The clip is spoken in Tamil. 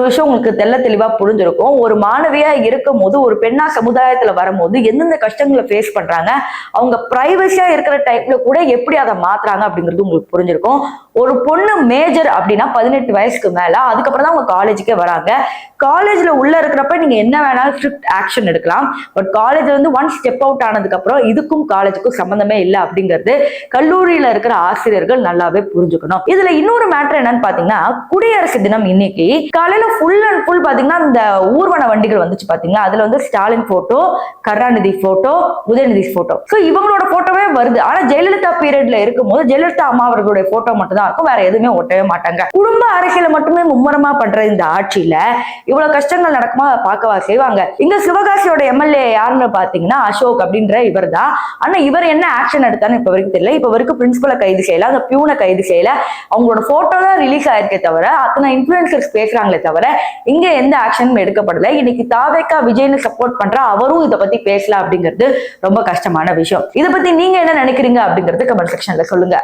விஷயம் உங்களுக்கு தெளிவா புரிஞ்சிருக்கும். ஒரு மாணவியா இருக்கும் போது, ஒரு பெண்ணா சமுதாயத்துல வரும்போது எந்தெந்த கஷ்டங்களை ஃபேஸ் பண்றாங்க, அவங்க பிரைவசியா இருக்கிற டைப்ல கூட எப்படி அதை மாத்துறாங்க அப்படிங்கிறது உங்களுக்கு புரிஞ்சிருக்கும். ஒரு பொண்ணு மேஜர் அப்படின்னா 18 வயசுக்கு மேல, அதுக்கப்புறம் தான் அவங்க காலேஜுக்கே வராங்க. காலேஜ்ல உள்ள இருக்கிறப்ப நீங்க என்ன வேணாலும் ஸ்ட்ரிக்ட் ஆக்ஷன் எடுக்கலாம். பட் காலேஜ்ல இருந்து ஒன் ஸ்டெப் அவுட் ஆனதுக்கு அப்புறம் இதுக்கும் காலேஜுக்கும் சம்பந்தமே இல்லை அப்படிங்கிறது கல்லூரியில இருக்கிற ஆசிரியர்கள் நல்லாவே புரிஞ்சுக்கணும். இதுல இன்னொரு மேட்டர் என்னன்னு பாத்தீங்கன்னா, குடியரசு தினம் இன்னைக்கு காலையில ஃபுல் அண்ட் ஃபுல் பாத்தீங்கன்னா இந்த ஊர்வன வண்டிகள் வந்துச்சு பாத்தீங்களா, அதுல வந்து Stalin photo, Karunanidhi photo, Udhayanidhi photo, so இவங்களோட போட்டோவே வருது. ஆனா ஜெயலலிதா பீரியட்ல இருக்கும்போது ஜெயலலிதா அம்மா அவர்களுடைய போட்டோ மட்டும் தான் இருக்கும், வேற எதுவுமே ஒட்டவே மாட்டாங்க. குடும்ப அரசியல மட்டுமே மும்முரமா பண்ற இந்த ஆட்சியில இவ்வளவு கஷ்டங்கள் நடக்குமா பார்க்கவா செய்வாங்க. இங்க சிவகாசியோட எம்எல்ஏ யாருன்னு பாத்தீங்கன்னா அசோக் அப்படின்ற இவர் தான். ஆனா இவர் என்ன ஆக்ஷன் எடுத்தான்னு இப்ப வரைக்கும் தெரியல. இப்ப வரைக்கும் பிரின்சிபலை கைது செய்யல, அந்த பியூனை கைது செய்யல. அவங்களோட போட்டோ தான் ரிலீஸ் ஆயிருக்கே தவிர அத்தனை இன்ஃபுளுசர்ஸ் பேசுறாங்களே தவிர இங்க எந்த ஆக்ஷனும் எடுக்கப்படல. இன்னைக்கு தாவேக்கா விஜய்னு சப்போர்ட் பண்ற அவரும் இதை பத்தி பேசல அப்படிங்கிறது ரொம்ப கஷ்டமான விஷயம். இதை பத்தி நீங்க என்ன நினைக்கிறீங்க அப்படிங்கிறது கமெண்ட் செக்ஷன்ல சொல்லுங்க.